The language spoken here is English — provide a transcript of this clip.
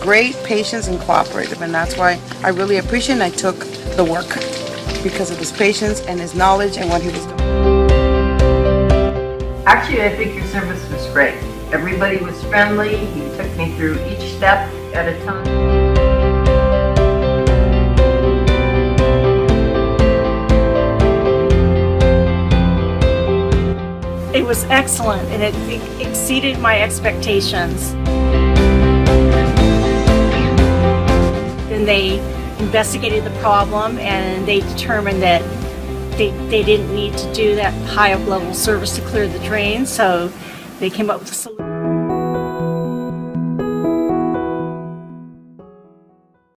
great, patient, and cooperative, and that's why I really appreciate and I took the work because of his patience and his knowledge and what he was doing. Actually, I think your service was great. Everybody was friendly. He took me through each step at a time. It was excellent, and it exceeded my expectations. Then they investigated the problem, and they determined that they didn't need to do that high-up level service to clear the drain, so they came up with a solution.